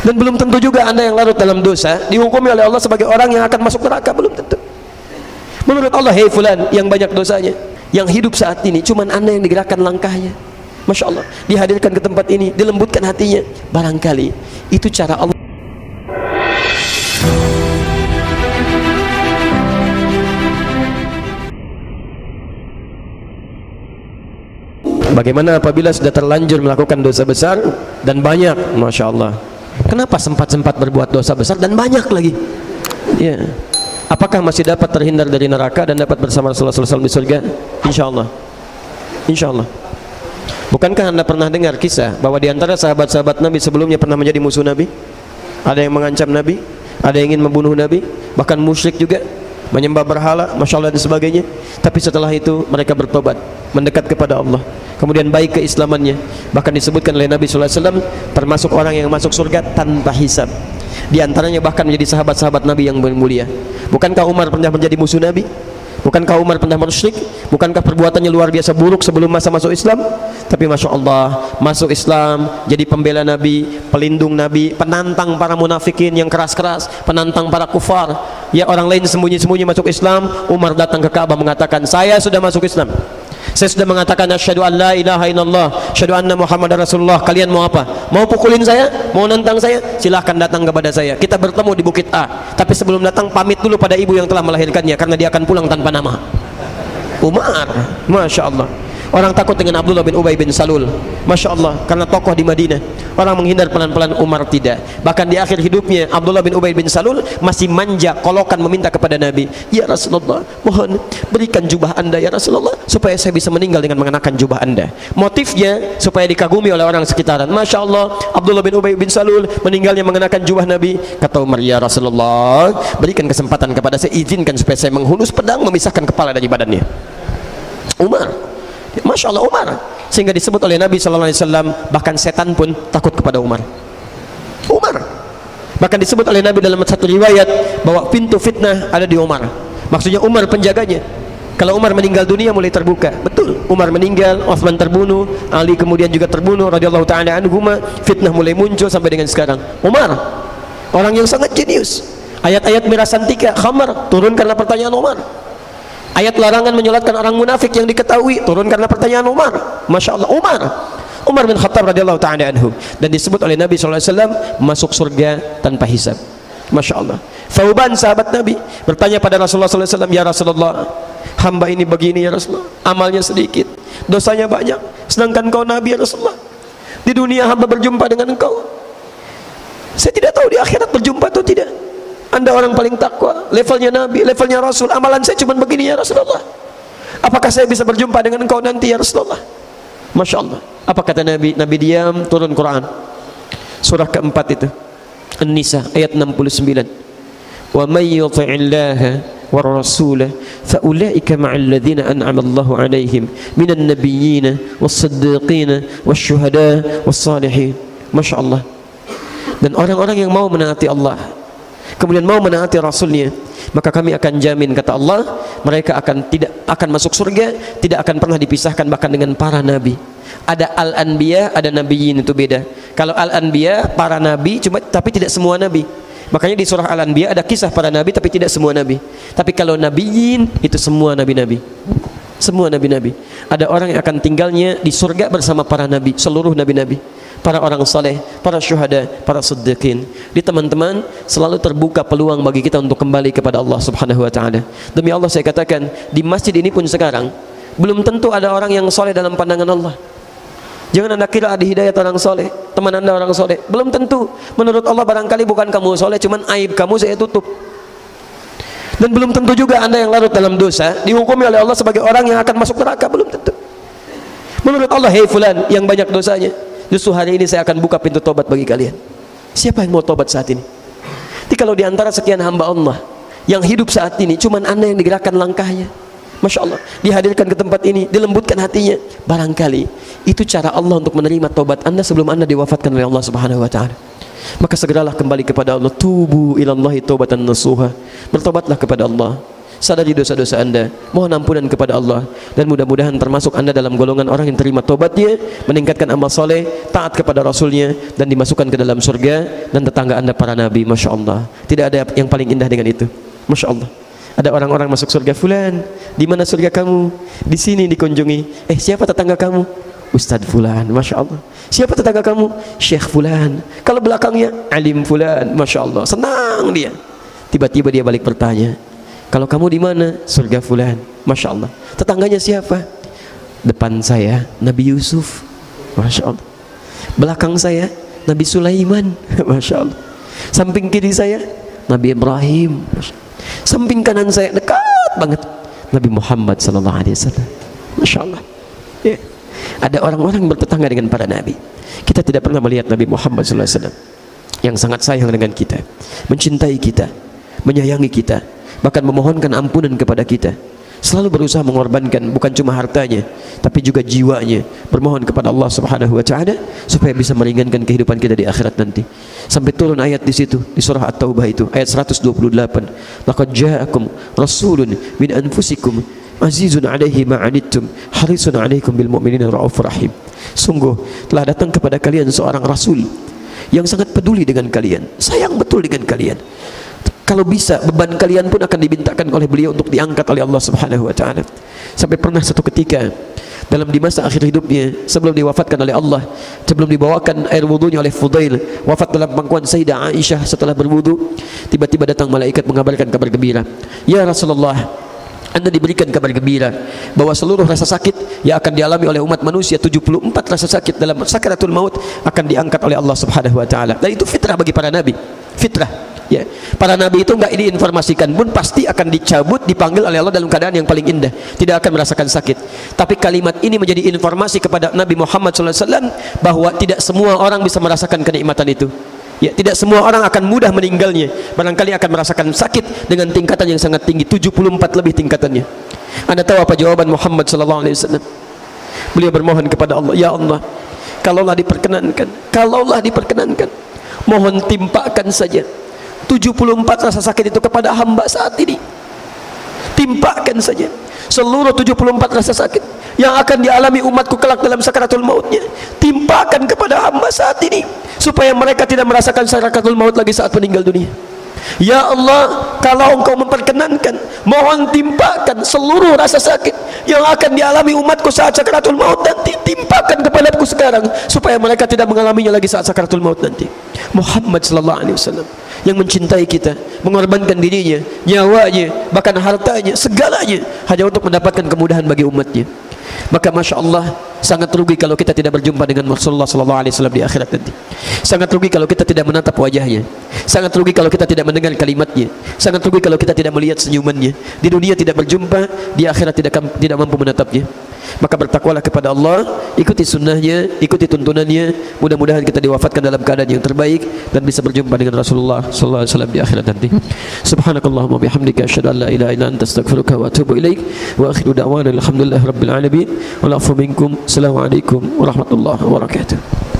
Dan belum tentu juga anda yang larut dalam dosa dihukumi oleh Allah sebagai orang yang akan masuk neraka, belum tentu. Menurut Allah, hei fulan yang banyak dosanya, yang hidup saat ini cuman anda yang digerakkan langkahnya, Masya Allah, dihadirkan ke tempat ini, dilembutkan hatinya, barangkali itu cara Allah. Bagaimana apabila sudah terlanjur melakukan dosa besar dan banyak, Masya Allah, kenapa sempat-sempat berbuat dosa besar dan banyak lagi? Ya, apakah masih dapat terhindar dari neraka dan dapat bersama Rasulullah SAW di surga? Insya Allah, Insya Allah. Bukankah anda pernah dengar kisah bahwa di antara sahabat-sahabat Nabi sebelumnya pernah menjadi musuh Nabi? Ada yang mengancam Nabi, ada yang ingin membunuh Nabi, bahkan musyrik juga, menyembah berhala, Masya Allah dan sebagainya. Tapi setelah itu mereka bertobat, mendekat kepada Allah, kemudian baik keislamannya. Bahkan disebutkan oleh Nabi SAW termasuk orang yang masuk surga tanpa hisab. Di antaranya bahkan menjadi sahabat-sahabat Nabi yang mulia. Bukankah Umar pernah menjadi musuh Nabi? Bukankah Umar pernah musyrik? Bukankah perbuatannya luar biasa buruk sebelum masa masuk Islam? Tapi Masya Allah, masuk Islam, jadi pembela Nabi, pelindung Nabi, penantang para munafikin yang keras-keras, penantang para kufar. Ya, orang lain sembunyi-sembunyi masuk Islam, Umar datang ke Ka'bah mengatakan, saya sudah masuk Islam, saya sudah mengatakan asyhadu an la ilaha illallah, asyhadu anna muhammadar rasulullah. Kalian mau apa? Mau pukulin saya? Mau nantang saya? Silahkan datang kepada saya, kita bertemu di Bukit A. Tapi sebelum datang pamit dulu pada ibu yang telah melahirkannya, karena dia akan pulang tanpa nama. Umar, Masya Allah. Orang takut dengan Abdullah bin Ubay bin Salul, Masya Allah, karena tokoh di Madinah. Orang menghindar pelan-pelan, Umar tidak. Bahkan di akhir hidupnya Abdullah bin Ubay bin Salul masih manja, kolokan meminta kepada Nabi, ya Rasulullah, mohon berikan jubah anda ya Rasulullah, supaya saya bisa meninggal dengan mengenakan jubah anda. Motifnya supaya dikagumi oleh orang sekitaran. Masya Allah, Abdullah bin Ubay bin Salul meninggalnya mengenakan jubah Nabi. Kata Umar, ya Rasulullah, berikan kesempatan kepada saya, izinkan supaya saya menghunus pedang memisahkan kepala dari badannya. Umar, Masya Allah, Umar, sehingga disebut oleh Nabi SAW, bahkan setan pun takut kepada Umar. Umar, bahkan disebut oleh Nabi dalam satu riwayat bahwa pintu fitnah ada di Umar. Maksudnya Umar penjaganya. Kalau Umar meninggal, dunia mulai terbuka. Betul, Umar meninggal, Utsman terbunuh, Ali kemudian juga terbunuh radhiyallahu ta'ala anhuma, fitnah mulai muncul sampai dengan sekarang. Umar, orang yang sangat jenius. Ayat-ayat mirasantika, khamar, turun karena pertanyaan Umar. Ayat larangan menyolatkan orang munafik yang diketahui, turun karena pertanyaan Umar. Masya Allah, Umar bin Khattab radhiyallahu ta'ala anhu. Dan disebut oleh Nabi SAW masuk surga tanpa hisab. Masya Allah. Thauban, sahabat Nabi, bertanya pada Rasulullah SAW, ya Rasulullah, hamba ini begini ya Rasulullah, amalnya sedikit, dosanya banyak, sedangkan kau Nabi ya Rasulullah. Di dunia hamba berjumpa dengan engkau, saya tidak tahu di akhirat berjumpa atau tidak. Anda orang paling takwa, levelnya Nabi, levelnya Rasul, amalan saya cuma begini ya Rasulullah. Apakah saya bisa berjumpa dengan engkau nanti ya Rasulullah? Masya Allah. Apa kata Nabi? Nabi diam, turun Quran, surah keempat itu, An-Nisa ayat 69. Wa may yuti'illaha wa rasulahu fa ulaika ma'al ladzina an'ama Allahu 'alaihim minan nabiyyin was-siddiqin wasyuhada was-salihin. Masya Allah. Dan orang-orang yang mau menaati Allah, kemudian mau menaati Rasulnya, maka kami akan jamin, kata Allah, mereka tidak akan masuk surga, tidak akan pernah dipisahkan bahkan dengan para nabi. Ada al-anbiya, ada nabiyyin, itu beda. Kalau al-anbiya, para nabi, tapi tidak semua nabi. Makanya di surah al-anbiya ada kisah para nabi tapi tidak semua nabi. Tapi kalau nabiyyin, itu semua nabi-nabi. Semua nabi-nabi. Ada orang yang akan tinggalnya di surga bersama para nabi, seluruh nabi-nabi, para orang saleh, para syuhada, para siddiqin. Di teman-teman, selalu terbuka peluang bagi kita untuk kembali kepada Allah Subhanahu wa taala. Demi Allah saya katakan, di masjid ini pun sekarang belum tentu ada orang yang soleh dalam pandangan Allah. Jangan anda kira ada hidayat orang soleh, teman anda orang soleh, belum tentu. Menurut Allah barangkali bukan kamu soleh, cuman aib kamu saya tutup. Dan belum tentu juga anda yang larut dalam dosa dihukumi oleh Allah sebagai orang yang akan masuk neraka, belum tentu. Menurut Allah, hei fulan yang banyak dosanya, justru hari ini saya akan buka pintu tobat bagi kalian. Siapa yang mau tobat saat ini? Jadi kalau diantara sekian hamba Allah yang hidup saat ini, cuman anda yang digerakkan langkahnya, Masya Allah, dihadirkan ke tempat ini, dilembutkan hatinya, barangkali itu cara Allah untuk menerima tobat anda sebelum anda diwafatkan oleh Allah Subhanahu wa ta'ala. Maka segeralah kembali kepada Allah. Tubu ilallahi taubatan nasuha. Bertobatlah kepada Allah sadari dosa-dosa Anda, mohon ampunan kepada Allah, dan mudah-mudahan termasuk Anda dalam golongan orang yang terima tobatnya, meningkatkan amal soleh, taat kepada Rasulnya, dan dimasukkan ke dalam surga dan tetangga Anda para nabi. Masya Allah, tidak ada yang paling indah dengan itu. Masya Allah. Ada orang-orang masuk surga, fulan, di mana surga kamu? Di sini dikunjungi. Siapa tetangga kamu? Ustadz fulan. Masya Allah. Siapa tetangga kamu? Syekh fulan. Kalau belakangnya alim fulan. Masya Allah, senang dia. Tiba-tiba dia balik bertanya, kalau kamu di mana? Surga fulan. Masya Allah. Tetangganya siapa? Depan saya Nabi Yusuf. Masya Allah. Belakang saya Nabi Sulaiman. Masya Allah. Samping kiri saya Nabi Ibrahim. Samping kanan saya dekat banget Nabi Muhammad sallallahu alaihi wasallam. Masya Allah. Ya. Ada orang-orang bertetangga dengan para nabi. Kita tidak pernah melihat Nabi Muhammad sallallahu alaihi wasallam yang sangat sayang dengan kita, mencintai kita, menyayangi kita, bahkan memohonkan ampunan kepada kita, selalu berusaha mengorbankan bukan cuma hartanya tapi juga jiwanya, bermohon kepada Allah Subhanahu wa taala supaya bisa meringankan kehidupan kita di akhirat nanti. Sampai turun ayat di situ di surah At-Taubah itu ayat 128, laqad ja'akum rasulun min anfusikum azizun 'alaihi ma 'anittum harisun 'alaikum bil mu'minina raufur rahim. Sungguh telah datang kepada kalian seorang rasul yang sangat peduli dengan kalian, sayang betul dengan kalian. Kalau bisa beban kalian pun akan dimintakan oleh beliau untuk diangkat oleh Allah Subhanahu wa taala. Sampai pernah satu ketika di masa akhir hidupnya, sebelum diwafatkan oleh Allah, sebelum dibawakan air wudunya oleh Fudail, wafat dalam pangkuan Sayyidah Aisyah setelah berwudu, tiba-tiba datang malaikat mengabarkan kabar gembira. Ya Rasulullah, Anda diberikan kabar gembira bahwa seluruh rasa sakit yang akan dialami oleh umat manusia, 74 rasa sakit dalam sakaratul maut, akan diangkat oleh Allah Subhanahu wa taala. Dan itu fitrah bagi para nabi, fitrah. Ya, para nabi itu enggak diinformasikan pun pasti akan dicabut, dipanggil oleh Allah dalam keadaan yang paling indah, tidak akan merasakan sakit. Tapi kalimat ini menjadi informasi kepada Nabi Muhammad SAW bahwa tidak semua orang bisa merasakan kenikmatan itu. Ya, tidak semua orang akan mudah meninggalnya. Barangkali akan merasakan sakit dengan tingkatan yang sangat tinggi, 74 lebih tingkatannya. Anda tahu apa jawaban Muhammad SAW? Beliau bermohon kepada Allah, ya Allah, kalaulah diperkenankan, mohon timpakan saja 74 rasa sakit itu kepada hamba saat ini. Timpakan saja seluruh 74 rasa sakit yang akan dialami umatku kelak dalam sakaratul mautnya. Timpakan kepada hamba saat ini supaya mereka tidak merasakan sakaratul maut lagi saat meninggal dunia. Ya Allah, kalau Engkau memperkenankan, mohon timpakan seluruh rasa sakit yang akan dialami umatku saat sakaratul maut nanti. Timpakan kepadaku sekarang supaya mereka tidak mengalaminya lagi saat sakaratul maut nanti. Muhammad sallallahu alaihi wasallam yang mencintai kita, mengorbankan dirinya, nyawanya, bahkan hartanya, segalanya hanya untuk mendapatkan kemudahan bagi umatnya. Maka Masya Allah, sangat rugi kalau kita tidak berjumpa dengan Rasulullah SAW di akhirat nanti. Sangat rugi kalau kita tidak menatap wajahnya. Sangat rugi kalau kita tidak mendengar kalimatnya. Sangat rugi kalau kita tidak melihat senyumannya. Di dunia tidak berjumpa, di akhirat tidak mampu menatapnya. Maka bertakwalah kepada Allah, ikuti sunnahnya, ikuti tuntunannya. Mudah-mudahan kita diwafatkan dalam keadaan yang terbaik dan bisa berjumpa dengan Rasulullah SAW di akhirat nanti. Subhanakallahumma bihamdika asyhadu an la ilaha illa anta astaghfiruka wa atubu ilaik. Wa akhiru da'wana alhamdulillahi rabbil alamin. Wa la'afu minkum. Assalamualaikum warahmatullahi wabarakatuh.